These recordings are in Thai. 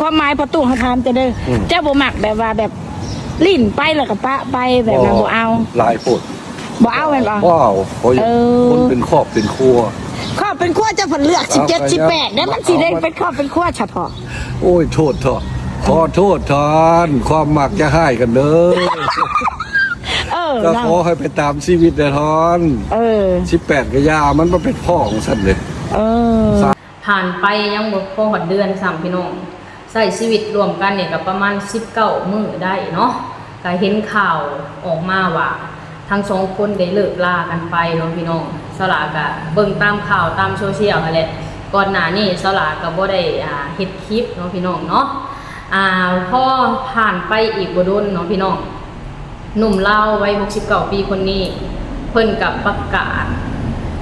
ความหมายประตูเขาถามจะเด้อเจ้าบ่มักแบบว่าแบบลิ้นไปแล้วก็ปะไปแบบนั้นบ่เอาหลายปดบ่เอาแม่นบ่บ่เอาเพราะคนเป็นครอบเป็นครัวครอบเป็นครัวจะผลเลือก17 18แล้วมันสิได้เป็นครอบเป็นครัวเฉพาะโอ้ยโทษเถอะขอโทษทานความมักจะให้กันเด้อก็ขอให้ไปตามชีวิตเด้อทอน18ก็ยามันมาเป็นพ่อของฉันเลยผ่านไปยังบ่พอหอดเดือน3พี่น้องใช้ชีวิตรวมกันเนี่ยก็ประมาณ19มื้อได้เนาะก็เห็นข่าวออกมาว่าทั้งสองคนได้เลิกลากันไปเนาะพี่น้องสลาก็เบิ่งตามข่าวตามโซเชียลนั่นแหละก่อนหน้านี้สลาก็บ่ได้เฮ็ดคลิปเนาะพี่น้องเนาะพอผ่านไปอีกบ่โดนเนาะพี่น้องหนุ่มลาววัย69ปีคนนี้เพิ่นกับประกาศ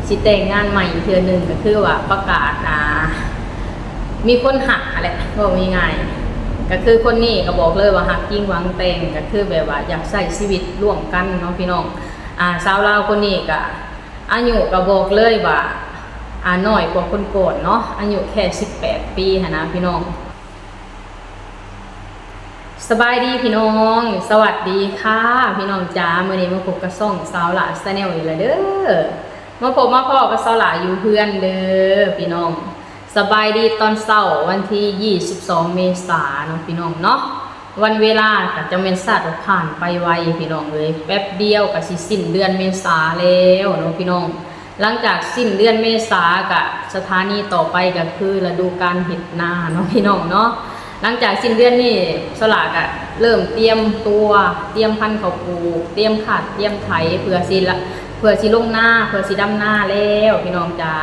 สิแต่งงานใหม่เทื่อนึงก็คือว่าประกาศมีคนหักอะไรก็มีง่ายก็คือคนนี้ก็บอกเลยว่าหักจริงหวังแต่งก็คือแบบว่าอยากใช้ชีวิตร่วมกันเนาะพี่น้องสาวลาวคนนี้ก็อายุก็บอกเลยว่าน้อยกว่าคนโกรธเนาะอายุแค่18ปีหั่นนะพี่น้องสบายดีพี่น้องสวัสดีค่ะพี่น้องจ๋ามื้อนี้มาพบกับช่องสาวหลาชาแนลอีกแล้วเด้อมาพบมาพ่อกับสาวหลาอยู่เพื่อนเด้อพี่น้องสบายดีตอนเช้าวันที่22เมษายนพี่น้องเนาะวันเวลาก็จะเป็นสัตว์ผ่านไปไวพี่น้องเลยแป๊บเดียวก็สิสิ้นเดือนเมษาแล้วเนาะพี่น้องหลังจากสิ้นเดือนเมษาก็สถานีต่อไปก็คือฤดูกาลเฮ็ดนาเนาะพี่น้องเนาะหลังจากสิ้นเดือนนี้สลากอะเริ่มเตรียมตัวเตรียมพันธุ์ข้าวปลูกเตรียมขัดเตรียมไถเพื่อสิลงหน้าเพื่อสิดำหน้าแล้วพี่น้องจ๋า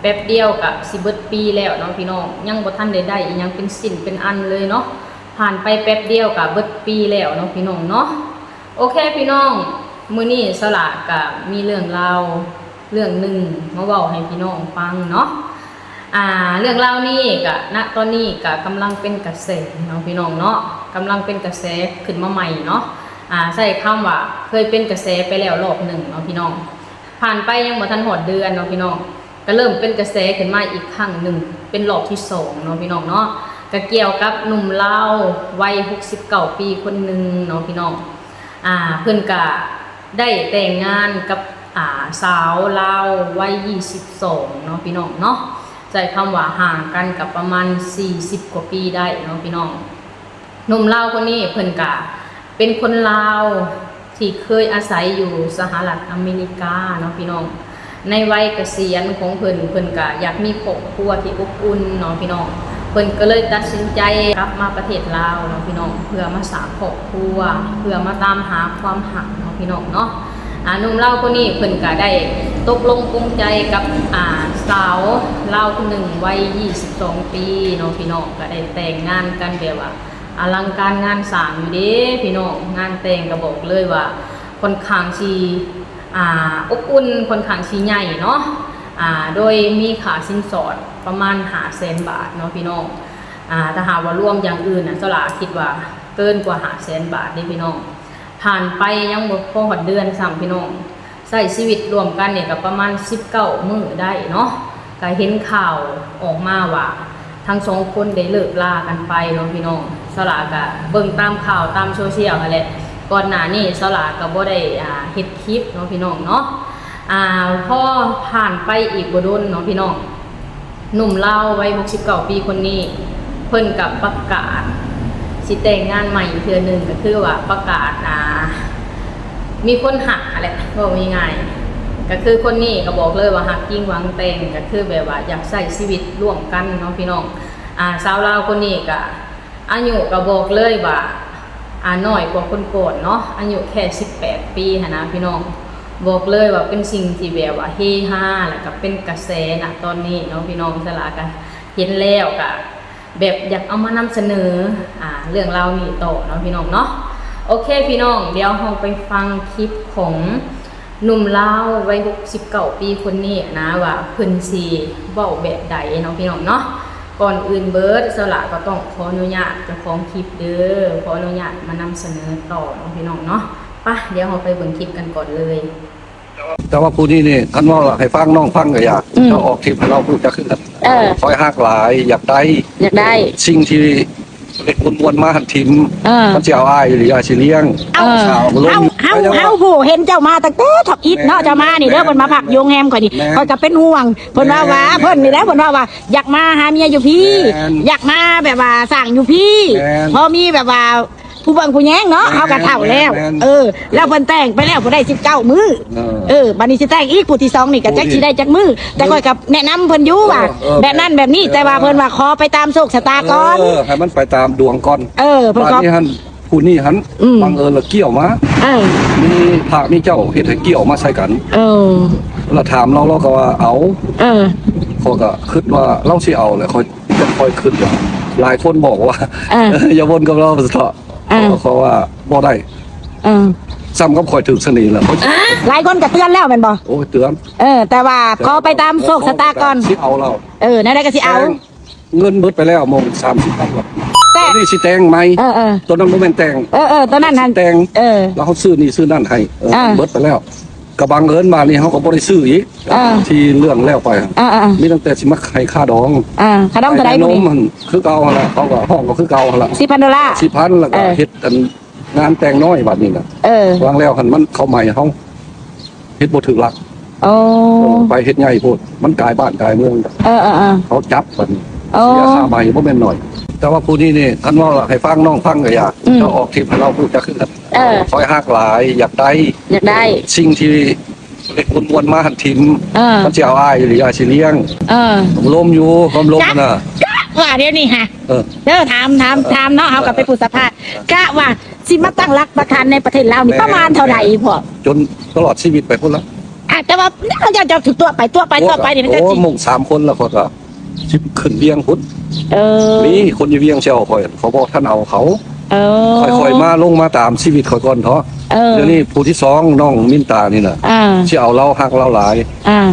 แป๊บเดียวกับสิเบิดปีแล้วเนาะพี่น้องยังบ่ทันได้อีหยังเป็นสิ้นเป็นอันเลยเนาะผ่านไปแป๊บเดียวกับเบิดปีแล้วเนาะพี่น้องเนาะโอเคพี่น้องมื้อนี้สลากก็มีเรื่องราวเรื่องนึงมาเว้าให้พี่น้องฟังเนาะเรื่องราวนี้ก็ณตอนนี้ก็กำลังเป็นกระแสเนาะพี่น้องเนาะกำลังเป็นกระแสขึ้นมาใหม่เนาะใช้คำว่าเคยเป็นกระแสไปแล้วรอบหนึ่งเนาะพี่น้องผ่านไปยังบ่ทันหอดเดือนเนาะพี่น้องก็เริ่มเป็นกระแสขึ้นมาอีกครั้งหนึ่งเป็นรอบที่2เนาะพี่น้องเนาะก็เกี่ยวกับหนุ่มลาววัย69ปีคนหนึ่งเนาะพี่น้องเพิ่นก็ได้แต่งงานกับสาวลาววัย22เนาะพี่น้องเนาะใช้คำว่าห่างกันกับประมาณ40กว่าปีได้เนาะพี่น้องหนุ่มลาวคนนี้เพิ่นก็เป็นคนลาวที่เคยอาศัยอยู่สหรัฐอเมริกาเนาะพี่น้องในวัยเกษียณของเพิ่นก็อยากมีครอบครัวที่อบอุ่นเนาะพี่น้องเพิ่นก็เลยตัดสินใจกลับมาประเทศลาวเนาะพี่น้องเพื่อมาสร้างครอบครัวเพื่อมาตามหาความหักเนาะพี่น้องเนาะหนุ่มลาวคนนี้เพิ่นก็ได้ตกลงปลงใจกับสาวลาวคนหนึ่งวัย22ปีเนาะพี่น้องก็ได้แต่งงานกันแบบว่าอลังการงานสร้างอยู่เด้พี่น้องงานแต่งก็บอกเลยว่าค่อนข้างสิอบอุ่นค่อนข้างสิใหญ่เนาะโดยมีค่าสินสอดประมาณ500,000 บาทเนาะพี่น้องถ้าหากว่ารวมอย่างอื่นน่ะสลาคิดว่าเกินกว่า500,000 บาทเด้พี่น้องผ่านไปยังบ่พอหอดเดือน3พี่น้องใช้ชีวิตรวมกันเนี่ยก็ประมาณ19มื้อได้เนาะก็เห็นข่าวออกมาว่าทั้งสองคนได้เลิกลากันไปเนาะพี่น้องสลาก็เบิ่งตามข่าวตามโซเชียลนั่นแหละก่อนหน้านี้สลาก็บ่ได้เฮ็ดคลิปเนาะพี่น้องเนาะพอผ่านไปอีกบ่โดนเนาะพี่น้องหนุ่มลาววัย69ปีคนนี้เพิ่นกับประกาศสิแต่งงานใหม่เทื่อนึงก็คือว่าประกาศมีคนหักอะไรก็มีง่ายก็คือคนนี้ก็บอกเลยว่าหักจริงหวังแต่งก็คือแบบว่าอยากใช้ชีวิตร่วมกันเนาะพี่น้องสาวลาวคนนี้ก็อายุก็บอกเลยว่าน้อยกว่าคนโกรธเนาะอายุแค่18ปีนะพี่น้องบอกเลยว่าเป็นสิ่งที่แบบว่าเฮฮาแล้วก็เป็นกระแสนะตอนนี้เนาะพี่น้องสลาก็เห็นแล้วก็แบบอยากเอามานำเสนอเรื่องราวนี้ต่อเนาะพี่น้องเนาะโอเคพี่น้องเดี๋ยวเราไปฟังคลิปของหนุ่มลาววัย69ปีคนนี้นะว่าเพิ่นสิเว้าแบบใดเนาะพี่น้องเนาะก่อนอื่นเบิร์ดสละก็ต้องขออนุญาตเจ้าของคลิปเด้อขออนุญาตมานำเสนอต่อเนาะพี่น้องเนาะป่ะเดี๋ยวเราไปเบิ่งคลิปกันก่อนเลย แต่ว่าผู้นี้นี่ท่านว่าให้ฟังน้องฟังก็อยากจะออกทริปให้เราพูดจะขึ้นกันคอยหักหลายอยากได้สิ่งที่เด็กมวลมาหันทิมมันจะเอาอ้ายหรืออาชีเลี้ยงสาวลงเฮาผู้เห็นเจ้ามาตั้งแต่ทับอิฐเนาะเจ้ามานี่เด้อเพิ่นมาพักโรงแรมข่อยนี่ข่อยก็เป็นห่วงเพิ่นว่าเพิ่นนี่แหละเพิ่นว่าอยากมาหาเมียอยู่พี่อยากมาแบบว่าสร้างอยู่พี่พอมีแบบว่าผู้เบิ่งผู้แย้งเนาะเฮาก็เฒ่าแล้วแล้วเพิ่นแต่งไปแล้วบ่ได้19มื้อบัดนี้สิแต่งอีกผู้ที่2นี่ก็จักสิได้จักมื้อแต่ข่อยก็แนะนำเพิ่นอยู่ว่าแบบนั้นแบบนี้แต่ว่าเพิ่นว่าขอไปตามโชคชะตาก่อนให้มันไปตามดวงก่อนเพิ่นก็นี่หั่นผู้นี้หั่นบังเอิญละเกี่ยวมามีพระมีเจ้าเฮ็ดให้เกี่ยวมาใส่กันแล้วถามเราก็ว่าเอาเขาก็คิดว่าเราสิเอาแหละค่อยคิดว่าหลายคนบอกว่าอย่าวนกับเราเถอะเขาว่าบ่ได้ซ้ำก็คอยถึงสนิทแล้วหลายคนก็เตือนแล้วแม่นบ่โอ้เตือนแต่ว่าขอไปตามโชคชะตาก่อนสิเอาเรานั่นได้ก็สิเอาเงินเบิดไปแล้วโมง30 บาทนี่สิแต่งไหมตัวนั้นบ่แม่นแต่งตัวนั้นนั่นแต่งแล้วเขาซื้อนี่ซื้อนั่นให้เบิดไปแล้วกระบังเอิญมานี่เขาก็บ่ได้ซื้ออีกที่เรื่องแล้วไปมีตั้งแต่สิมาให้ค่าดองค่าดองเท่าใดบ่มันคือเก่าหั่นล่ะเขาก็ห้องก็คือเก่าหั่นล่ะ$10,000 10,000แล้วก็เฮ็ดกันงานแต่งน้อยบัดนี้น่ะวางแล้วหั่นมันเขาใหม่เฮาเฮ็ดบ่ถึกหลักไปเฮ็ดใหญ่โพดมันกลายบ้านกลายเมืองเขาจับบัดนี้เสียค่าใหม่บ่แม่นน้อยแต่ว่าผู้นี้นี่ท่านว่าให้ฟังน้องฟังก็อยากจะออกทริปให้เราพูดจะขึ้นกันคอยหักหลายอยากได้สิ่งที่เด็กมวลมาหันทิมมันจะเอาอ้ายหรืออาชีเลี้ยงผมล้มอยู่ความล้มน่ะว่าเดี๋ยวนี้ฮะเด้อถามเนาะเอากลับไปปุสภากะว่าสิมาตั้งรักประธานในประเทศลาวนี่ประมาณเท่าไหร่พ่อจนตลอดชีวิตไปพุ่นละแต่ว่าเขาจะถูกตัวไปนี่มันจะโอ้มง3 คนแล้วก็ขึ้นเวียงพุ่นนี่คนอยู่เวียงเชียวคอยเขาบอกท่านเอาเขาค่อยๆมาลงมาตามชีวิตเขาก่อนเถอะเดี๋ยวนี้ผู้ที่2น้องมินตานี่น่ะที่เอาเราหักเราหลาย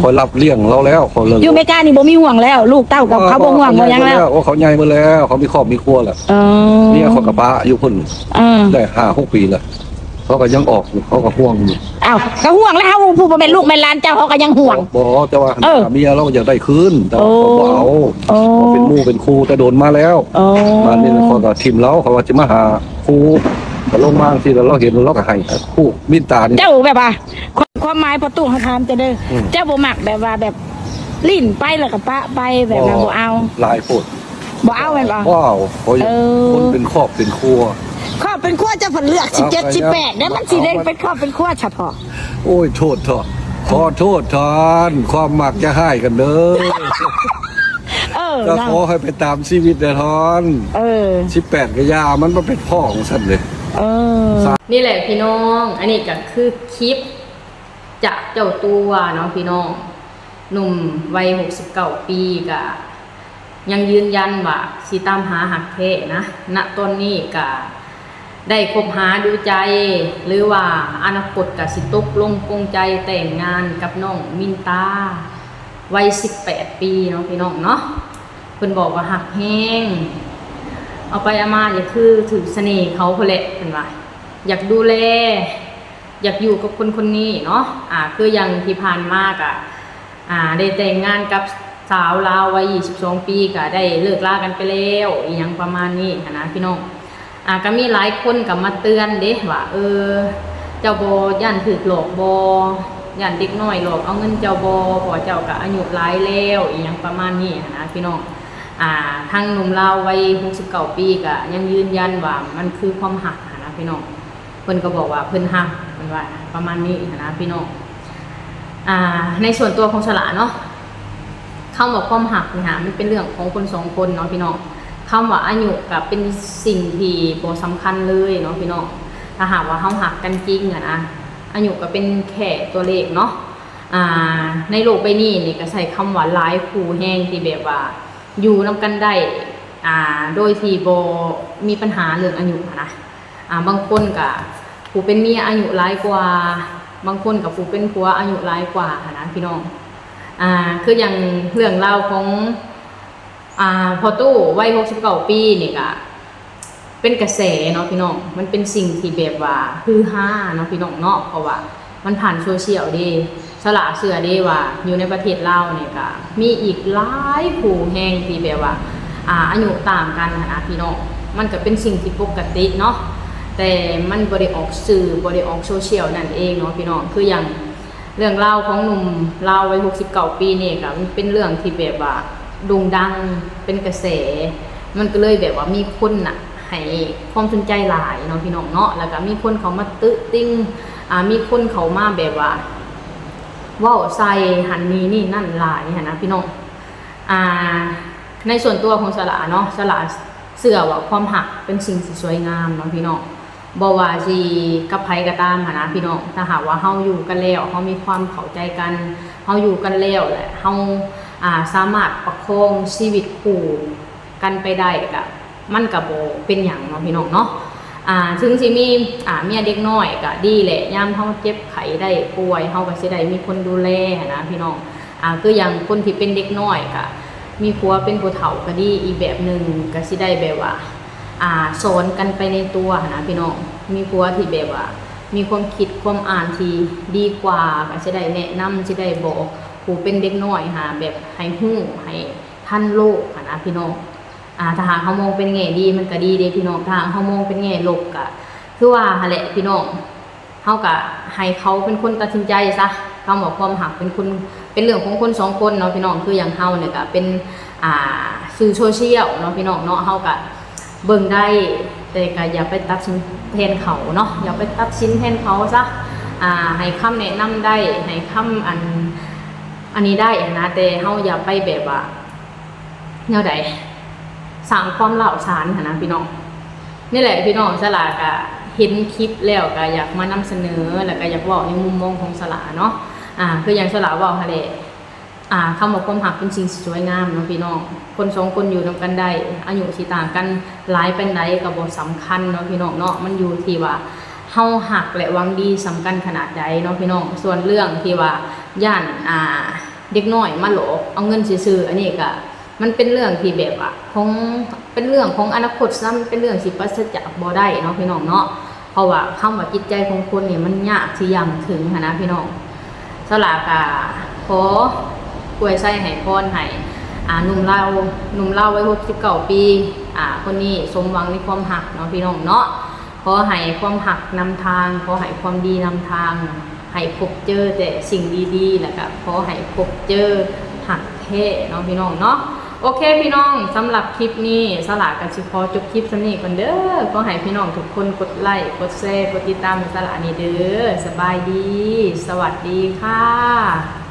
คอยรับเลี้ยงเราแล้วเขาเลยอยู่อเมริกานี่บ่มีห่วงแล้วลูกเต้ากับเขาบ่ห่วงบ่ยังแล้วโอ้เขาใหญ่มาแล้วเขามีครอบมีครัวแล้วนี่เขากับป้าอยู่พุ่นได้5-6 ปีแล้วเขาก็ยังออกเขาก็ห่วงอยู่ก็ห่วงแล้วเขาผู้เป็นลูกเป็นหลานเจ้าเขาก็ยังห่วงบ่แต่ว่าเมียเราอยากได้คืนแต่เขาบ่เอาเป็นหมู่เป็นครูแต่โดนมาแล้วมานี่เขาก็ทิมเราเขาว่าจะมาหาครูก็ลงมาที่เราเห็นเราก็ให้ครูมินตานี่เจ้าแบบว่าความหมายพอตู้เขาถามจะเด้อเจ้าบ่มักแบบว่าแบบลิ้นไปแล้วก็ปะไปแบบนั้นบ่เอาหลายคนบ่เอาแม่นบ่ว้าวคนเป็นครอบเป็นครัวครอบเป็นขั้วจะผลเลือก17 18นั่นมันสิเล่นเป็นครอบเป็นขั้วเฉพาะโอ้ยโทษเถอะขอโทษทอนความมักจะให้กันเด้อก็ขอให้ไปตามชีวิตเด้อทอน18 ก็ยามันเป็นพ่อของฉันเลยนี่แหละพี่น้องอันนี้ก็คือคลิปจากเจ้าตัวเนาะพี่น้องหนุ่มวัย69 ปีก็ยังยืนยันว่าสิตามหาหักแท้นะณตอนนี้ก็ได้คบหาดูใจหรือว่าอนาคตกับสิตกลงปรงใจแต่งงานกับน้องมินตาวัย18 ปีเนาะพี่น้องเนาะเพิ่นบอกว่าหักแห้งเอาไปอามาอย่าคือถือเสน่ห์เขาเพิ่นแหละเพิ่นว่าอยากดูแลอยากอยู่กับคนนี้เนาะคืออย่างที่ผ่านมากได้แต่งงานกับสาวลาววัย22 ปีก็ได้เลิกลากันไปแล้วอีหยังประมาณนี้นะพี่น้องก็มีหลายคนก็มาเตือนเด้ว่าเจ้าบ่ย่านถูกหลอกบ่ย่านเด็กน้อยหลอกเอาเงินเจ้าบ่เพราะเจ้าก็อายุหลายแล้วอีหยังประมาณนี้นะพี่น้องทางหนุ่มลาววัย69 ปีก็ยังยืนยันว่ามันคือความหักนะพี่น้องเพิ่นก็บอกว่าเพิ่นหักเพิ่นว่าประมาณนี้นะพี่น้องในส่วนตัวของฉลาเนาะคำว่าความหักนี่ค่ะมันเป็นเรื่องของคน2 คนเนาะพี่น้องคำว่าอายุกับเป็นสิ่งที่บ่สำคัญเลยเนาะพี่น้องถ้าหากว่าเฮาหักกันจริงนะอายุก็เป็นแค่ตัวเลขเนาะในโลกใบนี้นี่ก็ใช้คำว่าหลายคู่แห้งที่แบบว่าอยู่นำกันได้โดยที่บ่มีปัญหาเรื่องอายุนะบางคนก็ผู้เป็นเมียอายุหลายกว่าบางคนกับผู้เป็นผัวอายุหลายกว่านะพี่น้องคืออย่างเรื่องเล่าของพอตู้วัย69 ปีนี่ก็เป็นกระแสเนาะพี่น้องมันเป็นสิ่งที่แบบว่าฮือฮาเนาะพี่น้องเนาะเพราะว่ามันผ่านโซเชียลดี สละเสือได้ว่าอยู่ในประเทศลาวเนี่ยก็มีอีกหลายผู้แห่งที่แบบว่าอายุต่างกันนะพี่น้องมันก็เป็นสิ่งที่ปกติเนาะแต่มันบ่ได้ออกสื่อบ่ได้ออกโซเชียลนั่นเองเนาะพี่น้องคืออย่างเรื่องเล่าของหนุ่มลาววัย69 ปีนี่ก็มันเป็นเรื่องที่แบบว่าโด่งดังเป็นกระแสมันก็เลยแบบว่ามีคนน่ะให้ความสนใจหลายเนาะพี่น้องเนาะแล้วก็มีคนเขามาตึติ้งมีคนเขามาแบบว่าว้าวใส่หันนี้นี่นั่นหลายนะพี่น้องในส่วนตัวของสละเนาะสละเชื่อว่าความหักเป็นสิ่งที่สวยงามเนาะพี่น้องบ่ว่าสิกับไผก็ตามนะพี่น้องถ้าหากว่าเฮาอยู่กันแล้วเฮามีความเข้าใจกันเฮาอยู่กันแล้วแหละเฮาสามารถประคองชีวิตคู่กันไปได้ก็มันก็บ่เป็นหยังเนาะพี่น้องเนาะถึงสิมีเมียเด็กน้อยก็ดีแหละยามเฮาเจ็บไข้ได้ป่วยเฮาก็สิได้มีคนดูแลนะพี่น้องคืออย่างคนที่เป็นเด็กน้อยก็มีผัวเป็นผู้เฒ่าก็ดีอีกแบบนึงก็สิได้แบบว่าสอนกันไปในตัวนะพี่น้องมีผัวที่แบบว่ามีความคิดความอ่านที่ดีกว่าก็สิได้แนะนำสิได้บอกผู้เป็นเด็กน้อยแบบให้ฮู้ให้ทันโลกนะพี่น้องถ้าหากเฮามองเป็นแง่ดีมันก็ดีเด้พี่น้องถ้าเฮามองเป็นแง่ลบก็คือว่าหั่นแหละพี่น้องเฮาก็ให้เขาเป็นคนตัดสินใจซะคำว่าความหักเป็นคนเป็นเรื่องของคน2คนเนาะพี่น้องคืออย่างเฮาเนี่ยก็เป็นสื่อโซเชียลเนาะพี่น้องเนาะเฮาก็เบิ่งได้แต่ก็อย่าไปตัดสินแทนเขาเนาะอย่าไปตัดสินแทนเขาซะให้คำแนะนำได้ให้คำอันนี้ได้นะแต่เฮาอย่าไปแบบว่าแนวใดสร้างความเล่าช้านนะพี่น้องนี่แหละพี่น้องสลาก็เห็นคลิปแล้วก็อยากมานำเสนอแล้วก็อยากบอกในมุมมองของสลาเนาะคืออย่างสลาบอกค่ะเลยคำว่าความหักเป็นสิ่งสวยงามเนาะพี่น้องคน2คนอยู่นำกันได้อายุสิต่างกันหลายเป็นไหนก็บ่สำคัญเนาะพี่น้องเนาะมันอยู่ที่ว่าเฮาหักและหวังดีสำคัญขนาดใดเนาะพี่น้องส่วนเรื่องที่ว่าย่านเด็กน้อยมาหลอกเอาเงินซื่อๆอันนี้ก็มันเป็นเรื่องที่แบบว่าเป็นเรื่องของอนาคตซ้ำเป็นเรื่องสิปราศจากบ่ได้เนาะพี่น้องเนาะเพราะว่าคำว่าจิตใจของคนเนี่ยมันยากที่ย่ำถึงนะพี่น้องสลากาขอกล้วยไส้ให้พรให้หนุ่มเล่าไว้69 ปีคนนี้สมหวังในความหักเนาะพี่น้องเนาะขอให้ความหักนำทางขอให้ความดีนำทางให้พบเจอแต่สิ่งดีๆแล้วก็ขอให้พบเจอหักแท้เนาะพี่น้องเนาะโอเคพี่น้องสำหรับคลิปนี้สลากับสิขอจบคลิปสำนี้ก่อนเด้อก็ให้พี่น้องทุกคนกดไลค์กดแชร์กดติดตามสลานี่เด้อสบายดีสวัสดีค่ะ